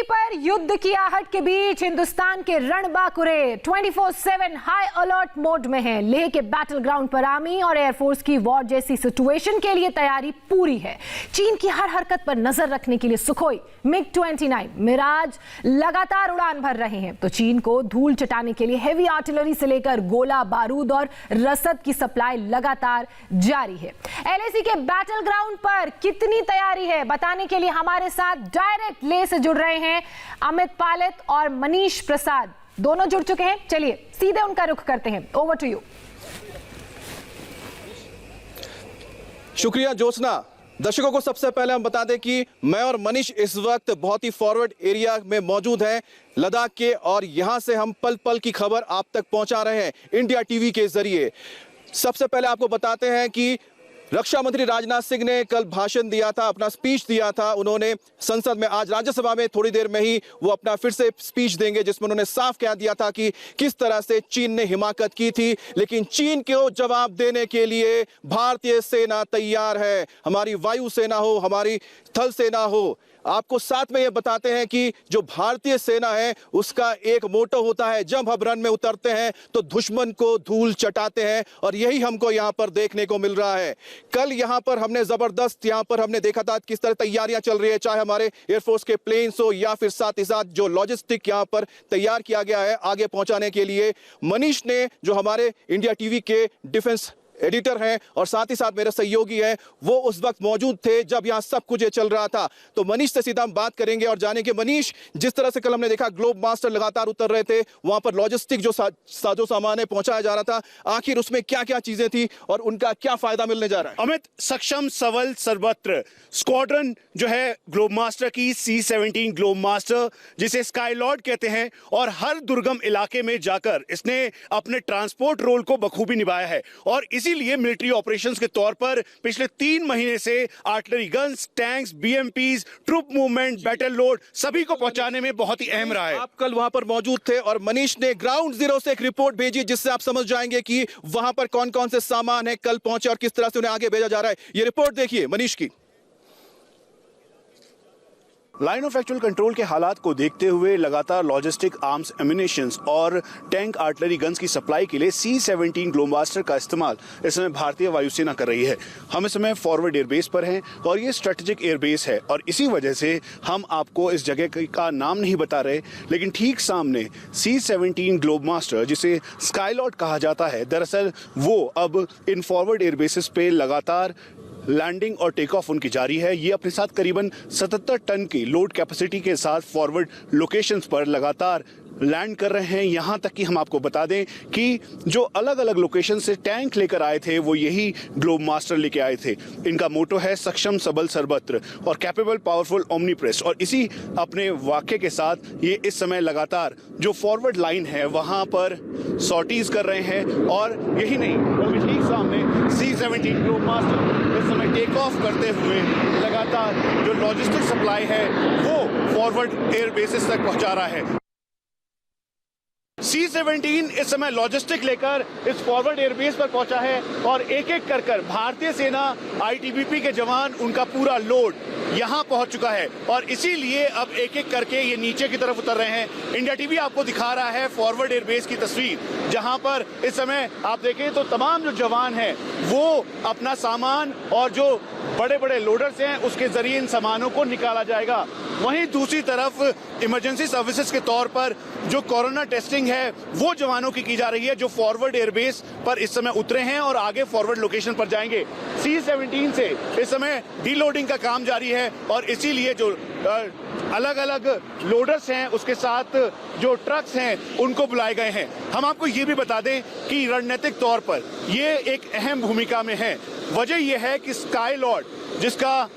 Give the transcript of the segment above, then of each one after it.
LAC पर युद्ध की आहट के बीच हिंदुस्तान के रणबांकुरे 24/7 हाई अलर्ट मोड में हैं। लेह के बैटल ग्राउंड पर आर्मी और एयरफोर्स की वॉर जैसी सिचुएशन के लिए तैयारी पूरी है। चीन की हर हरकत पर नजर रखने के लिए सुखोई, मिग-29, मिराज लगातार उड़ान भर रहे हैं। तो चीन को धूल चटाने के लिए हेवी आर्टिलरी से लेकर गोला बारूद और रसद की सप्लाई लगातार जारी है। एलएसी के बैटल ग्राउंड पर कितनी तैयारी है बताने के लिए हमारे साथ डायरेक्ट लेह से जुड़ रहे हैं अमित पालित और मनीष प्रसाद, दोनों जुड़ चुके हैं। चलिए सीधे उनका रुख करते हैं। Over to you. शुक्रिया ज्योत्सना। दर्शकों को सबसे पहले हम बता दें कि मैं और मनीष इस वक्त बहुत ही फॉरवर्ड एरिया में मौजूद हैं लद्दाख के, और यहां से हम पल पल की खबर आप तक पहुंचा रहे हैं इंडिया टीवी के जरिए। सबसे पहले आपको बताते हैं कि रक्षा मंत्री राजनाथ सिंह ने कल भाषण दिया था, अपना स्पीच दिया था उन्होंने संसद में। आज राज्यसभा में थोड़ी देर में ही वो अपना फिर से स्पीच देंगे, जिसमें उन्होंने साफ कह दिया था कि किस तरह से चीन ने हिमाकत की थी, लेकिन चीन को जवाब देने के लिए भारतीय सेना तैयार है। हमारी वायु सेना हो, हमारी थल सेना हो। आपको साथ में ये बताते हैं कि जो भारतीय सेना है उसका एक मोटो होता है, जब हम रन में उतरते हैं तो दुश्मन को धूल चटाते हैं, और यही हमको यहाँ पर देखने को मिल रहा है। कल यहाँ पर हमने जबरदस्त यहाँ पर हमने देखा था किस तरह तैयारियां चल रही है, चाहे हमारे एयरफोर्स के प्लेन्स हो या फिर साथ ही साथ जो लॉजिस्टिक यहाँ पर तैयार किया गया है आगे पहुंचाने के लिए। मनीष ने, जो हमारे इंडिया टीवी के डिफेंस एडिटर हैं और साथ ही साथ मेरे सहयोगी हैं, वो उस वक्त मौजूद थे जब यहाँ सब कुछ ये चल रहा था। तो मनीष से सीधा हम बात करेंगे और जानेंगे, मनीष, जिस तरह से कल हमने देखा ग्लोब मास्टर लगातार उतर रहे थे, वहां पर लॉजिस्टिक जो साजो सामान है पहुंचाया जा रहा था, आखिर उसमें क्या क्या चीजें थी और उनका क्या फायदा मिलने जा रहा है? अमित, सक्षम सबल सर्वत्र स्क्वाड्रन जो है ग्लोब मास्टर की, C-17 ग्लोब मास्टर जिसे स्काई लॉर्ड कहते हैं, और हर दुर्गम इलाके में जाकर इसने अपने ट्रांसपोर्ट रोल को बखूबी निभाया है। और इसीलिए मिलिट्री ऑपरेशंस के तौर पर पिछले 3 महीने से artillery guns, tanks, BMPs, troop movement, battle load सभी को पहुंचाने में बहुत ही अहम रहा है। आप कल वहां पर मौजूद थे और मनीष ने ग्राउंड जीरो से एक रिपोर्ट भेजी, जिससे आप समझ जाएंगे कि वहां पर कौन कौन से सामान है, कल पहुंचे और किस तरह से उन्हें आगे भेजा जा रहा है। ये रिपोर्ट देखिए मनीष की। लाइन ऑफ एक्चुअल कंट्रोल के हालात को देखते हुए लगातार लॉजिस्टिक, आर्म्स, एम्यूनिशंस और टैंक आर्टिलरी गन्स की सप्लाई के लिए C-17 ग्लोब मास्टर का इस्तेमाल इस समय भारतीय वायुसेना कर रही है। हम इस समय फॉरवर्ड एयरबेस पर हैं और ये स्ट्रेटेजिक एयरबेस है, और इसी वजह से हम आपको इस जगह का नाम नहीं बता रहे, लेकिन ठीक सामने C-17 ग्लोब मास्टर, जिसे स्काई लॉर्ड कहा जाता है, दरअसल वो अब इन फॉरवर्ड एयरबेसिस पे लगातार लैंडिंग और टेक ऑफ उनकी जारी है। ये अपने साथ करीबन 77 टन की लोड कैपेसिटी के साथ फॉरवर्ड लोकेशंस पर लगातार लैंड कर रहे हैं। यहाँ तक कि हम आपको बता दें कि जो अलग अलग लोकेशन से टैंक लेकर आए थे वो यही ग्लोब मास्टर लेके आए थे। इनका मोटो है सक्षम सबल सर्वत्र और कैपेबल पावरफुल ओमनीप्रेस, और इसी अपने वाक्य के साथ ये इस समय लगातार जो फॉरवर्ड लाइन है वहाँ पर सॉर्टीज कर रहे हैं। और यही नहीं, बल्कि ठीक सामने C-17 ग्लोब मास्टर इस समय टेक ऑफ करते हुए लगातार जो लॉजिस्टिक सप्लाई है वो फॉरवर्ड एयर बेसिस तक पहुँचा रहा है। C-17 इस समय लॉजिस्टिक लेकर इस फॉरवर्ड एयरबेस पर पहुंचा है, और एक एक कर भारतीय सेना, ITBP के जवान, उनका पूरा लोड यहां पहुंच चुका है, और इसीलिए अब एक एक करके ये नीचे की तरफ उतर रहे हैं। इंडिया टीवी आपको दिखा रहा है फॉरवर्ड एयरबेस की तस्वीर, जहां पर इस समय आप देखें तो तमाम जो जवान हैं वो अपना सामान और जो बड़े बड़े लोडर्स हैं उसके जरिए इन सामानों को निकाला जाएगा। वहीं दूसरी तरफ इमरजेंसी सर्विसेज के तौर पर जो कोरोना टेस्टिंग है वो जवानों की जा रही है, जो फॉरवर्ड एयरबेस पर इस समय उतरे हैं और आगे फॉरवर्ड लोकेशन पर जाएंगे। C-17 से इस समय डीलोडिंग का काम जारी है, और इसीलिए जो अलग अलग लोडर्स हैं उसके साथ जो ट्रक्स हैं उनको बुलाए गए हैं। हम आपको ये भी बता दें कि रणनीतिक तौर पर ये एक अहम भूमिका में है। वजह यह है कि स्काई लॉर्ड, जिसका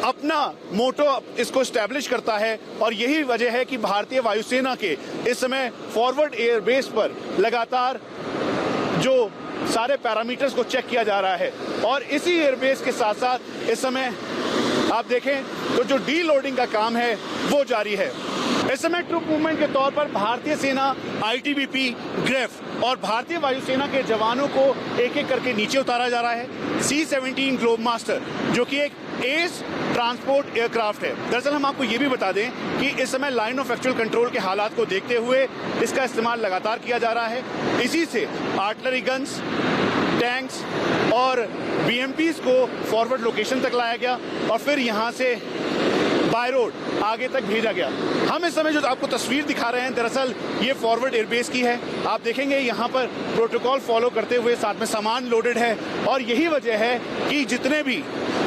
अपना मोटो इसको स्टैब्लिश करता है, और यही वजह है कि भारतीय वायुसेना के इस समय फॉरवर्ड एयरबेस पर लगातार जो सारे पैरामीटर्स को चेक किया जा रहा है। और इसी एयरबेस के साथ साथ इस समय आप देखें तो जो डीलोडिंग का काम है वो जारी है। इस समय ट्रूप मूवमेंट के तौर पर भारतीय सेना, ITBP, ग्रेफ और भारतीय वायुसेना के जवानों को एक एक करके नीचे उतारा जा रहा है। C-17 ग्लोब मास्टर, जो कि एक एस ट्रांसपोर्ट एयरक्राफ्ट है। दरअसल हम आपको ये भी बता दें कि इस समय लाइन ऑफ एक्चुअल कंट्रोल के हालात को देखते हुए इसका इस्तेमाल लगातार किया जा रहा है। इसी से आर्टिलरी गन्स, टैंक्स और BMPs को फॉरवर्ड लोकेशन तक लाया गया और फिर यहां से बाय रोड आगे तक भेजा गया। हम इस समय जो आपको तस्वीर दिखा रहे हैं दरअसल ये फॉरवर्ड एयरबेस की है। आप देखेंगे यहाँ पर प्रोटोकॉल फॉलो करते हुए साथ में सामान लोडेड है और यही वजह है कि जितने भी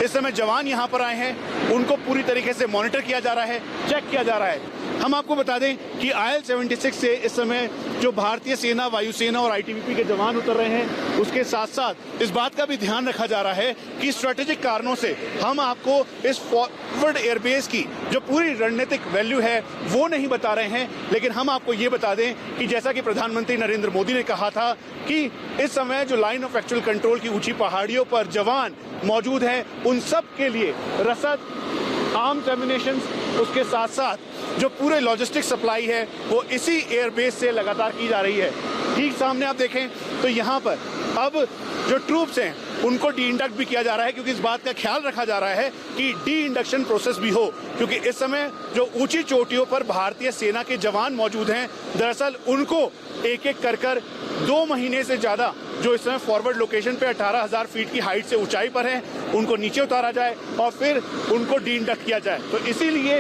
इस समय जवान यहाँ पर आए हैं उनको पूरी तरीके से मॉनिटर किया जा रहा है, चेक किया जा रहा है। हम आपको बता दें कि IL-76 से इस समय जो भारतीय सेना, वायुसेना और ITBP के जवान उतर रहे हैं उसके साथ साथ इस बात का भी ध्यान रखा जा रहा है कि स्ट्रेटेजिक कारणों से हम आपको इस फॉरवर्ड एयरबेस की जो पूरी रणनीतिक वैल्यू है वो नहीं बता रहे हैं, लेकिन हम आपको ये बता दें कि जैसा कि प्रधानमंत्री नरेंद्र मोदी ने कहा था कि इस समय जो लाइन ऑफ एक्चुअल कंट्रोल की ऊंची पहाड़ियों पर जवान मौजूद हैं उन सब के लिए रसद, आर्म्स, एम्युनिशन, उसके साथ साथ जो पूरे लॉजिस्टिक सप्लाई है वो इसी एयरबेस से लगातार की जा रही है। ठीक सामने आप देखें तो यहाँ पर अब जो ट्रूप्स हैं उनको डी इंडक्ट भी किया जा रहा है क्योंकि इस बात का ख्याल रखा जा रहा है कि डी इंडक्शन प्रोसेस भी हो, क्योंकि इस समय जो ऊंची चोटियों पर भारतीय सेना के जवान मौजूद हैं दरअसल उनको एक एक कर 2 महीने से ज्यादा जो इस समय फॉरवर्ड लोकेशन पे 18,000 फीट की हाइट से ऊंचाई पर हैं उनको नीचे उतारा जाए और फिर उनको डी इंडक्ट किया जाए। तो इसीलिए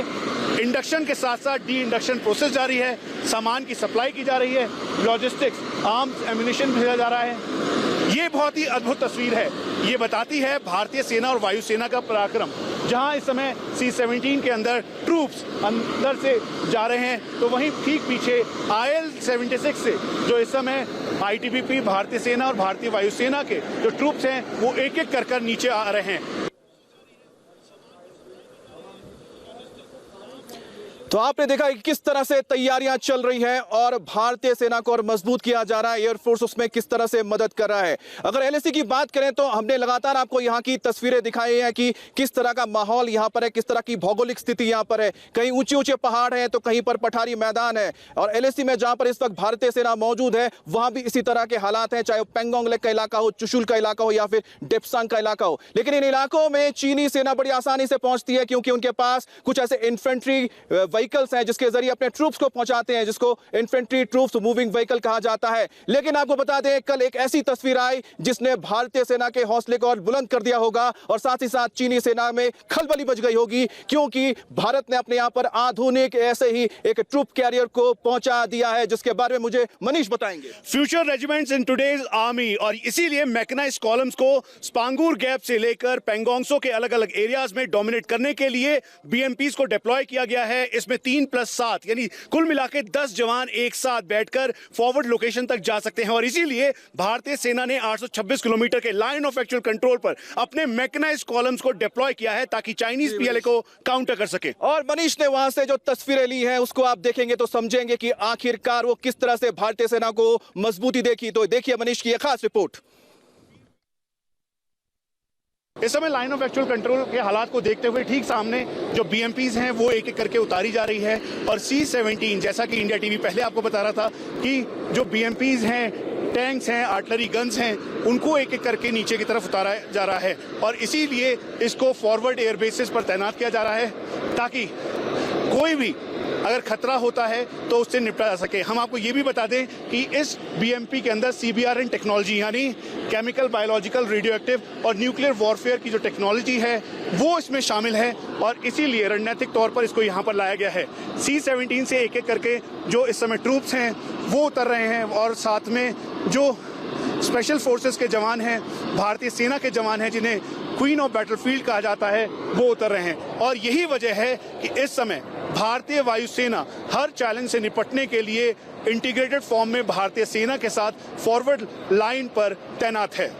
इंडक्शन के साथ साथ डी इंडक्शन प्रोसेस जारी है, सामान की सप्लाई की जा रही है, लॉजिस्टिक्स, आर्म्स, एम्युनिशन भेजा जा रहा है। ये बहुत ही अद्भुत तस्वीर है। ये बताती है भारतीय सेना और वायुसेना का पराक्रम। जहां इस समय C-17 के अंदर ट्रूप्स अंदर से जा रहे हैं तो वहीं ठीक पीछे IL-76 से जो इस समय ITBP, भारतीय सेना और भारतीय वायुसेना के जो ट्रूप्स हैं वो एक एक कर नीचे आ रहे हैं। तो आपने देखा कि किस तरह से तैयारियां चल रही हैं और भारतीय सेना को और मजबूत किया जा रहा है, एयरफोर्स उसमें किस तरह से मदद कर रहा है। अगर LAC की बात करें तो हमने लगातार आपको यहां की तस्वीरें दिखाई हैं कि किस तरह का माहौल यहां पर है, किस तरह की भौगोलिक स्थिति यहां पर है। कहीं ऊंचे ऊंचे पहाड़ हैं तो कहीं पर पठारी मैदान है और LAC में जहां पर इस वक्त भारतीय सेना मौजूद है वहां भी इसी तरह के हालात हैं, चाहे वो पेंगोंग लेक का इलाका हो, चुशुल का इलाका हो या फिर डेप्सांग का इलाका हो। लेकिन इन इलाकों में चीनी सेना बड़ी आसानी से पहुंचती है क्योंकि उनके पास कुछ ऐसे इन्फेंट्री व्हीकल्स हैं जिसके जरिए अपने ट्रूप्स को पहुंचाते हैं, जिसको इन्फेंट्री ट्रूप्स मूविंग व्हीकल कहा जाता है। लेकिन आपको बता दें कल एक ऐसी तस्वीर आई जिसने भारतीय सेना के हौसले को और बुलंद कर दिया होगा और साथ ही साथ चीनी सेना में खलबली मच गई होगी क्योंकि भारत ने अपने यहां पर आधुनिक ऐसे ही एक ट्रूप कैरियर को पहुंचा दिया है, जिसके बारे में मुझे मनीष बताएंगे। Future regiments in today's army, और इसीलिए मैकेनाइज्ड कॉलम्स को स्पांगूर गैप से लेकर पेंगोंगसो के अलग अलग एरियाज में डोमिनेट करने के लिए BMPs को डिप्लॉय किया गया है। इसमें 3+7 यानी कुल मिला के 10 जवान एक साथ बैठकर फॉरवर्ड लोकेशन तक जा सकते हैं और इसीलिए भारतीय सेना ने 826 किलोमीटर के लाइन ऑफ एक्चुअल कंट्रोल पर अपने मैकेनाइज्ड कॉलम्स को डिप्लॉय किया है ताकि चाइनीज PLA को काउंटर कर सके। और मनीष ने वहां से जो तस्वीरें ली हैं उसको आप देखेंगे तो समझेंगे कि आखिरकार वो किस तरह से भारतीय सेना को मजबूती देखी। तो देखिए मनीष की एक खास रिपोर्ट। इस समय लाइन ऑफ एक्चुअल कंट्रोल के हालात को देखते हुए ठीक सामने जो BMPs हैं वो एक एक करके उतारी जा रही है और C-17 जैसा कि इंडिया टीवी पहले आपको बता रहा था कि जो BMPs हैं, टैंक्स हैं, आर्टिलरी गन्स हैं, उनको एक एक करके नीचे की तरफ उतारा जा रहा है और इसीलिए इसको फॉरवर्ड एयर बेसिस पर तैनात किया जा रहा है ताकि कोई भी अगर खतरा होता है तो उससे निपटा जा सके। हम आपको ये भी बता दें कि इस BMP के अंदर CBRN टेक्नोलॉजी यानी केमिकल, बायोलॉजिकल, रेडियो एक्टिव और न्यूक्लियर वॉरफेयर की जो टेक्नोलॉजी है वो इसमें शामिल है और इसीलिए रणनीतिक तौर पर इसको यहाँ पर लाया गया है। C-17 से एक एक करके जो इस समय ट्रूप्स हैं वो उतर रहे हैं और साथ में जो स्पेशल फोर्सेस के जवान हैं, भारतीय सेना के जवान हैं जिन्हें क्वीन ऑफ बैटलफील्ड कहा जाता है, वो उतर रहे हैं और यही वजह है कि इस समय भारतीय वायुसेना हर चैलेंज से निपटने के लिए इंटीग्रेटेड फॉर्म में भारतीय सेना के साथ फॉरवर्ड लाइन पर तैनात है।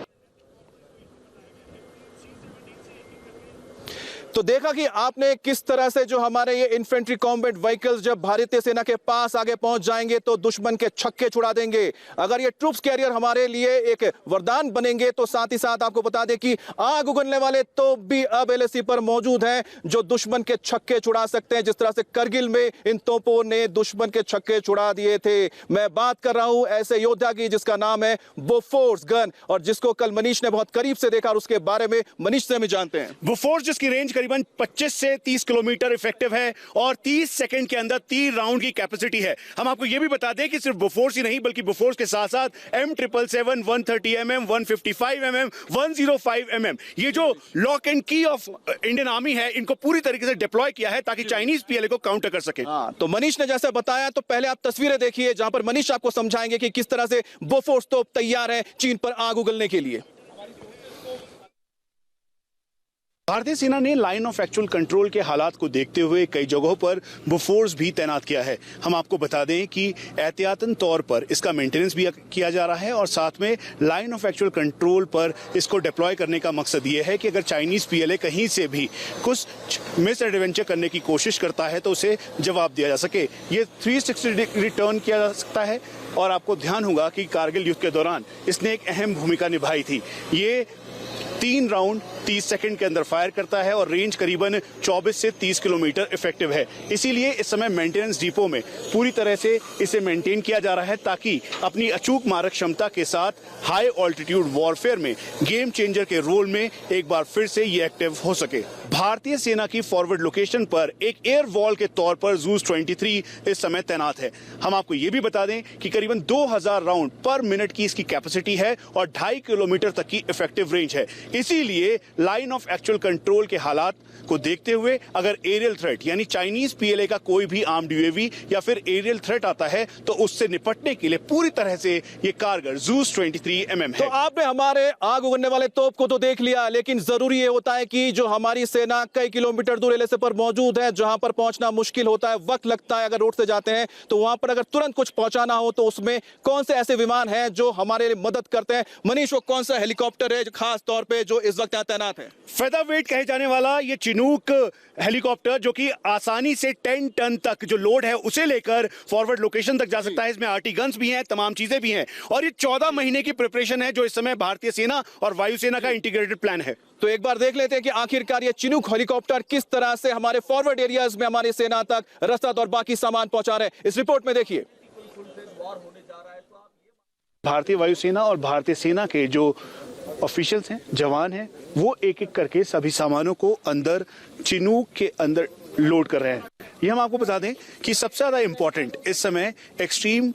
तो देखा कि आपने किस तरह से जो हमारे ये इन्फेंट्री कॉम्बैट व्हीकल्स जब भारतीय सेना के पास आगे पहुंच जाएंगे तो दुश्मन के छक्के छुड़ा देंगे। अगर ये ट्रूप्स कैरियर हमारे लिए एक वरदान बनेंगे तो साथ ही साथ आपको बता दें कि आग उगलने वाले तो भी अब LAC पर मौजूद हैं जो दुश्मन के छक्के छुड़ा सकते हैं, जिस तरह से करगिल में इन तोपों ने दुश्मन के छक्के छुड़ा दिए थे। मैं बात कर रहा हूं ऐसे योद्धा की जिसका नाम है बोफोर्स गन और जिसको कल मनीष ने बहुत करीब से देखा और उसके बारे में मनीष से हम जानते हैं। बोफोर्स जिसकी रेंज करीबन 25 से 30 किलोमीटर इफेक्टिव है और 30 सेकंड के अंदर 3 राउंड की कैपेसिटी है। हम आपको यह भी बता दें कि सिर्फ बोफोर्स ही नहीं बल्कि बोफोर्स के साथ साथ M777, 130 mm, 155 mm, 105 mm ये जो लॉक एंड की ऑफ इंडियन आर्मी है इनको पूरी तरीके से डिप्लॉय किया है ताकि चाइनीज पीएलए को काउंटर कर सके। तो मनीष ने जैसे बताया, तो पहले आप तस्वीरें देखिए जहां पर मनीष आपको समझाएंगे कि किस तरह से बोफोर्स तोप तैयार है चीन पर आग उगलने के लिए। भारतीय सेना ने लाइन ऑफ एक्चुअल कंट्रोल के हालात को देखते हुए कई जगहों पर बोफोर्स भी तैनात किया है। हम आपको बता दें कि एहतियातन तौर पर इसका मेंटेनेंस भी किया जा रहा है और साथ में लाइन ऑफ एक्चुअल कंट्रोल पर इसको डिप्लॉय करने का मकसद ये है कि अगर चाइनीज पीएलए कहीं से भी कुछ मिस एडवेंचर करने की कोशिश करता है तो उसे जवाब दिया जा सके। ये 360 डिग्री टर्न किया जा सकता है और आपको ध्यान होगा कि कारगिल युद्ध के दौरान इसने एक अहम भूमिका निभाई थी। ये 3 राउंड 30 सेकंड के अंदर फायर करता है और रेंज करीबन 24 से 30 किलोमीटर इफेक्टिव है। इसीलिए इस समय मेंटेनेंस डिपो में पूरी तरह से इसे मेंटेन किया जा रहा है ताकि अपनी अचूक मारक क्षमता के साथ हाई ऑल्टीट्यूड वॉरफेयर में गेम चेंजर के रोल में एक बार फिर से ये एक्टिव हो सके। भारतीय सेना की फॉरवर्ड लोकेशन पर एक एयर वॉल के तौर पर जूस 23 इस समय तैनात है। हम आपको ये भी बता दें कि करीबन 2000 राउंड पर मिनट की इसकी कैपेसिटी है और 2.5 किलोमीटर तक की इफेक्टिव रेंज है। इसीलिए लाइन ऑफ एक्चुअल कंट्रोल के हालात को देखते हुए अगर एरियल थ्रेट यानी चाइनीज पीएलए का कोई भी आर्म्ड यूएवी या फिर एरियल थ्रेट आता है तो उससे निपटने के लिए पूरी तरह से ये कारगर जूस 23 mm है। तो आपने हमारे आग उगलने वाले तोप को तो देख लिया, लेकिन जरूरी ये होता है कि जो हमारी सेना कई किलोमीटर दूर एलएसी पर मौजूद है, जहां पर पहुंचना मुश्किल होता है, वक्त लगता है अगर रोड से जाते हैं, तो वहां पर अगर तुरंत कुछ पहुंचाना हो तो उसमें कौन से ऐसे विमान हैं जो हमारे लिए मदद करते हैं? मनीष, वो कौन सा हेलीकॉप्टर है खास तौर पे जो इस वक्त यहाँ तैनात है? फेदरवेट कहे जाने वाला ये चिनूक हेलीकॉप्टर जो कि आसानी से 10 टन तक जो लोड है उसे लेकर फॉरवर्ड लोकेशन तक जा सकता है। इसमें आरटी गन्स भी हैं, तमाम चीजें भी हैं और ये 14 महीने की प्रिपरेशन है जो इस समय भारतीय सेना और वायुसेना का इंटीग्रेटेड प्लान है। तो एक बार देख लेते हैं कि आखिरकार ये चिनूक हेलीकॉप्टर किस तरह से हमारे फॉरवर्ड एरियाज में हमारी सेना तक रसद और बाकी सामान पहुंचा रहे हैं। इस रिपोर्ट में देखिए। भारतीय वायुसेना और भारतीय सेना के जो ऑफिशियल्स हैं, जवान हैं, वो एक एक करके सभी सामानों को अंदर चिनूक के अंदर लोड कर रहे हैं। ये हम आपको बता दें कि सबसे ज्यादा इंपॉर्टेंट इस समय एक्सट्रीम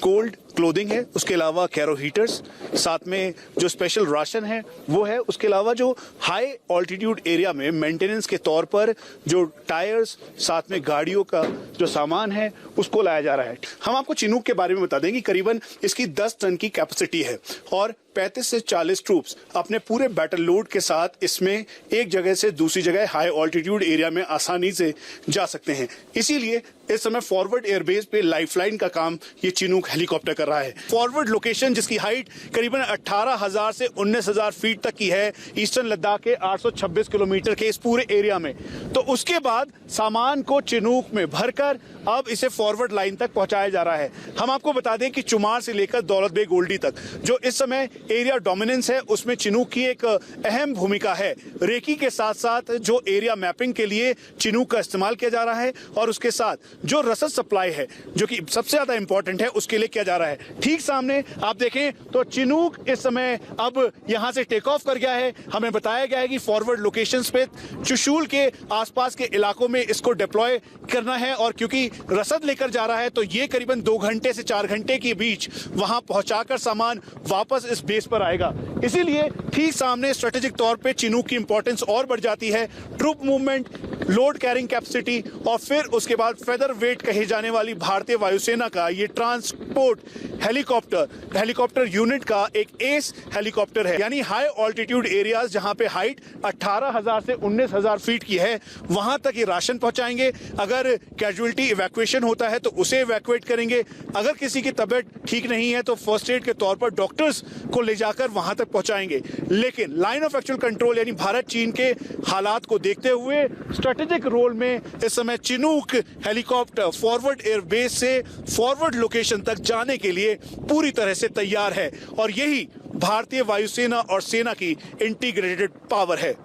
कोल्ड क्लोथिंग है, उसके अलावा कैरो हीटर्स, साथ में जो स्पेशल राशन है वो है, उसके अलावा जो हाई ऑल्टीट्यूड एरिया में मेंटेनेंस के तौर पर जो टायर्स, साथ में गाड़ियों का जो सामान है उसको लाया जा रहा है। हम आपको चिनूक के बारे में बता दें कि करीबन इसकी 10 टन की कैपेसिटी है और 35 से 40 ट्रूप्स अपने पूरे बैटल लोड के साथ इसमें एक जगह से दूसरी जगह हाई ऑल्टीट्यूड एरिया में आसानी से जा सकते हैं। इसीलिए इस समय फॉरवर्ड एयरबेस पे लाइफलाइन का काम ये चिनूक हेलीकॉप्टर कर रहा है। फॉरवर्ड लोकेशन जिसकी हाइट करीबन 18,000 से 19,000 फीट तक की है ईस्टर्न लद्दाख के 826 किलोमीटर के इस पूरे एरिया में, तो उसके बाद सामान को चिनूक में भरकर अब इसे फॉरवर्ड लाइन तक पहुंचाया जा रहा है। हम आपको बता दें कि चुमार से लेकर दौलत बेग ओल्डी तक जो इस समय एरिया डोमिनेंस है उसमें चिनूक की एक अहम भूमिका है। रेकी के साथ साथ जो एरिया मैपिंग के लिए चिनूक का इस्तेमाल किया जा रहा है और उसके साथ जो रसद सप्लाई है जो कि सबसे ज्यादा इंपॉर्टेंट है उसके लिए किया जा रहा है। ठीक सामने आप देखें तो चिनूक इस समय अब यहां से टेक ऑफ कर गया है। हमें बताया गया है कि फॉरवर्ड लोकेशंस पे चुशूल के आसपास के इलाकों में इसको डिप्लॉय करना है और क्योंकि रसद लेकर जा रहा है तो ये करीबन 2 घंटे से 4 घंटे के बीच वहां पहुंचाकर सामान वापस इस बेस पर आएगा। इसीलिए ठीक सामने स्ट्रेटेजिक तौर पे चिनूक की इंपॉर्टेंस और बढ़ जाती है। Troop movement, load carrying capacity और फिर उसके बाद फेदर वेट कही जाने वाली भारतीय वायुसेना का ये ट्रांसपोर्ट हेलीकॉप्टर यूनिट का एक एस हेलीकॉप्टर है। यानी हाई ऑल्टीट्यूड एरियाज जहां पे हाइट 18,000 से 19,000 फीट की है वहां तक ये राशन पहुंचाएंगे। अगर कैजुअलिटी इवैक्यूएशन होता है तो उसे इवैक्यूएट करेंगे। अगर किसी की तबीयत ठीक नहीं है तो फर्स्ट एड के तौर पर डॉक्टर्स को ले जाकर वहां तक पहुंचाएंगे। लेकिन लाइन ऑफ एक्चुअल कंट्रोल यानी भारत चीन के हालात को देखते हुए स्ट्रेटेजिक रोल में इस समय चिनूक हेलीकॉप्टर फॉरवर्ड एयरबेस से फॉरवर्ड लोकेशन तक जाने के लिए पूरी तरह से तैयार है और यही भारतीय वायुसेना और सेना की इंटीग्रेटेड पावर है।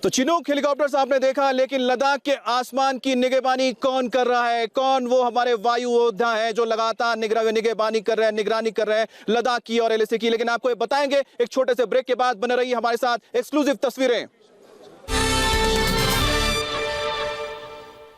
तो चिनूक हेलीकॉप्टर्स आपने देखा, लेकिन लद्दाख के आसमान की निगरानी कौन कर रहा है? कौन वो हमारे वायु योद्धा हैं जो लगातार निगरानी कर रहे हैं लद्दाख की और एलएसी की? लेकिन आपको ये बताएंगे एक छोटे से ब्रेक के बाद। बने रहिए हमारे साथ, एक्सक्लूसिव तस्वीरें।